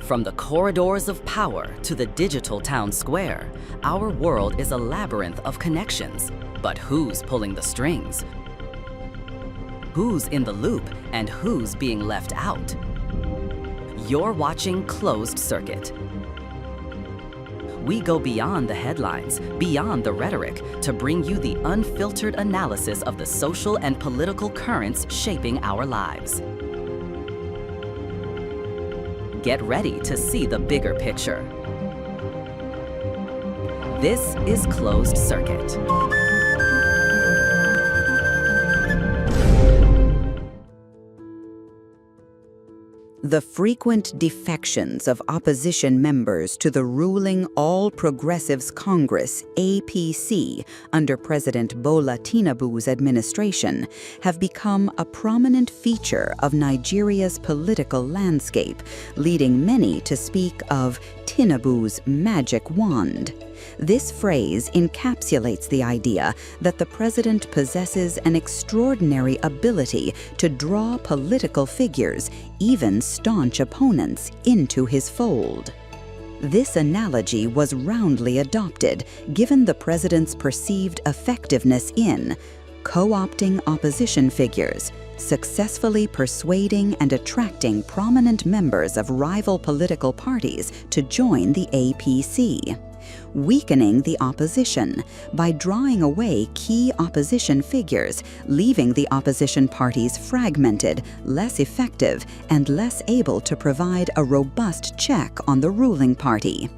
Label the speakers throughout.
Speaker 1: From the corridors of power to the digital town square, our world is a labyrinth of connections. But who's pulling the strings? Who's in the loop and who's being left out? You're watching Closed Circuit. We go beyond the headlines, beyond the rhetoric, to bring you the unfiltered analysis of the social and political currents shaping our lives. Get ready to see the bigger picture. This is Closed Circuit.
Speaker 2: The frequent defections of opposition members to the ruling All Progressives Congress, APC, under President Bola Tinubu's administration, have become a prominent feature of Nigeria's political landscape, leading many to speak of TINUBU'S magic wand. This phrase encapsulates the idea that the president possesses an extraordinary ability to draw political figures, even staunch opponents, into his fold. This analogy was roundly adopted, given the president's perceived effectiveness in co-opting opposition figures, successfully persuading and attracting prominent members of rival political parties to join the APC, weakening the opposition by drawing away key opposition figures, leaving the opposition parties fragmented, less effective, and less able to provide a robust check on the ruling party,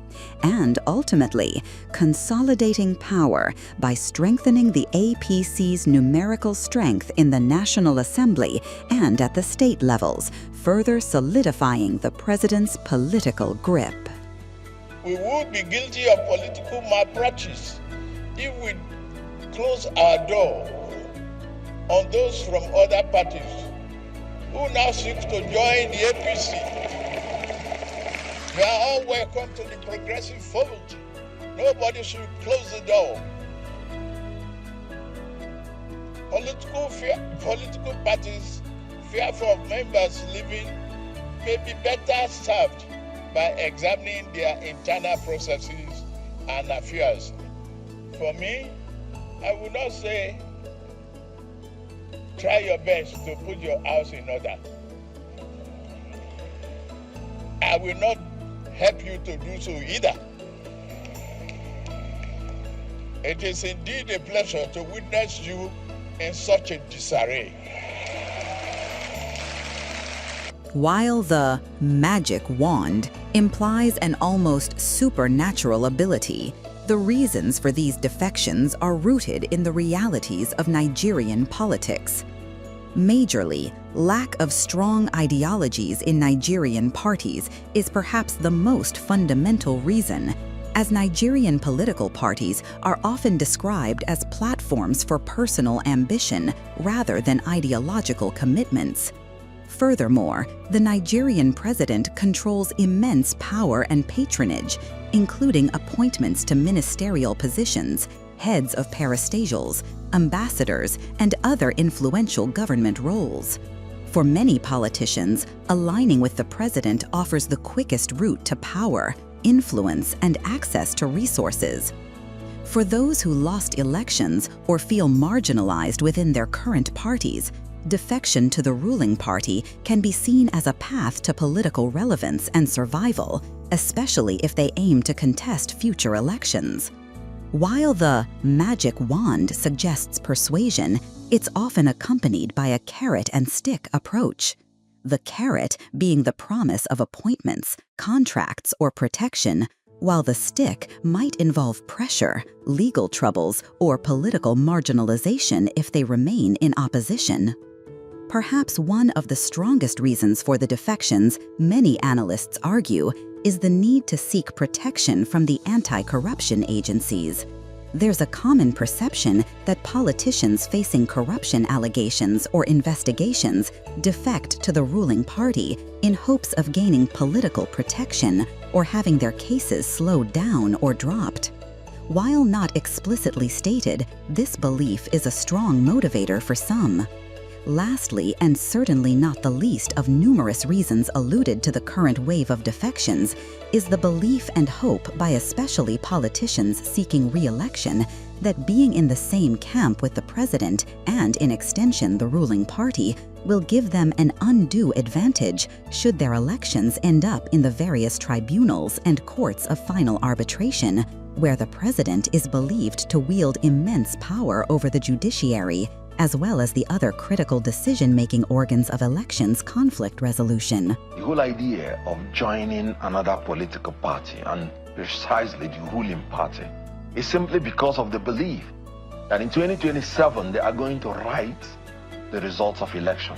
Speaker 2: and ultimately consolidating power by strengthening the APC's numerical strength in the National Assembly and at the state levels, further solidifying the president's political grip.
Speaker 3: We would be guilty of political malpractice if we close our door on those from other parties who now seek to join the APC. They are all welcome to the progressive fold. Nobody should close the door. Political parties fearful of members leaving may be better served by examining their internal processes and affairs. For me, I would not say try your best to put your house in order. I will not help you to do so either. It is indeed a pleasure to witness you in such a disarray.
Speaker 2: While the magic wand implies an almost supernatural ability, the reasons for these defections are rooted in the realities of Nigerian politics. Majorly, lack of strong ideologies in Nigerian parties is perhaps the most fundamental reason, as Nigerian political parties are often described as platforms for personal ambition rather than ideological commitments. Furthermore, the Nigerian president controls immense power and patronage, including appointments to ministerial positions, heads of parastatals, ambassadors, and other influential government roles. For many politicians, aligning with the president offers the quickest route to power, influence, and access to resources. For those who lost elections or feel marginalized within their current parties, defection to the ruling party can be seen as a path to political relevance and survival, especially if they aim to contest future elections. While the magic wand suggests persuasion, it's often accompanied by a carrot and stick approach. The carrot being the promise of appointments, contracts, or protection, while the stick might involve pressure, legal troubles, or political marginalization if they remain in opposition. Perhaps one of the strongest reasons for the defections, many analysts argue, is the need to seek protection from the anti-corruption agencies. There's a common perception that politicians facing corruption allegations or investigations defect to the ruling party in hopes of gaining political protection or having their cases slowed down or dropped. While not explicitly stated, this belief is a strong motivator for some. Lastly, and certainly not the least of numerous reasons alluded to the current wave of defections, is the belief and hope by especially politicians seeking re-election that being in the same camp with the president and, in extension, the ruling party will give them an undue advantage should their elections end up in the various tribunals and courts of final arbitration, where the president is believed to wield immense power over the judiciary, as well as the other critical decision-making organs of elections conflict resolution.
Speaker 4: The whole idea of joining another political party, and precisely the ruling party, is simply because of the belief that in 2027 they are going to write the results of election.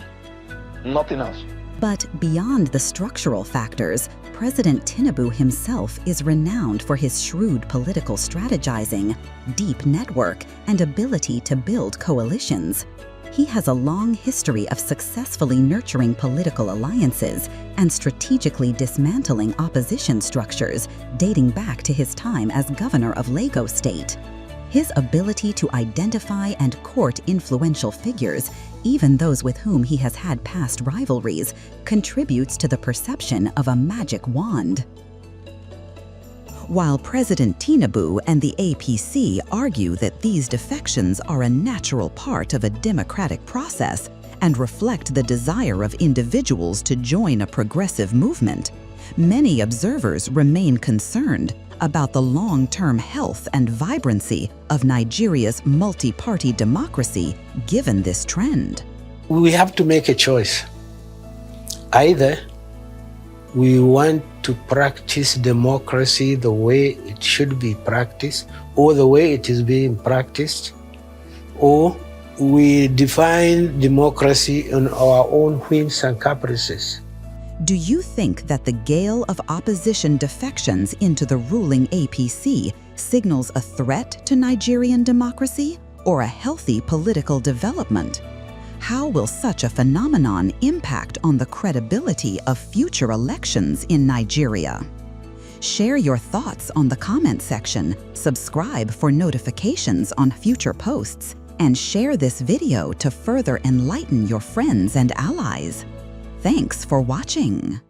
Speaker 4: Nothing else.
Speaker 2: But beyond the structural factors, President Tinubu himself is renowned for his shrewd political strategizing, deep network, and ability to build coalitions. He has a long history of successfully nurturing political alliances and strategically dismantling opposition structures dating back to his time as governor of Lagos State. His ability to identify and court influential figures, even those with whom he has had past rivalries, contributes to the perception of a magic wand. While President Tinubu and the APC argue that these defections are a natural part of a democratic process and reflect the desire of individuals to join a progressive movement, many observers remain concerned about the long-term health and vibrancy of Nigeria's multi-party democracy given this trend.
Speaker 5: We have to make a choice. Either we want to practice democracy the way it should be practiced, or the way it is being practiced, or we define democracy on our own whims and caprices.
Speaker 2: Do you think that the gale of opposition defections into the ruling APC signals a threat to Nigerian democracy or a healthy political development? How will such a phenomenon impact on the credibility of future elections in Nigeria? Share your thoughts on the comment section, subscribe for notifications on future posts, and share this video to further enlighten your friends and allies. Thanks for watching.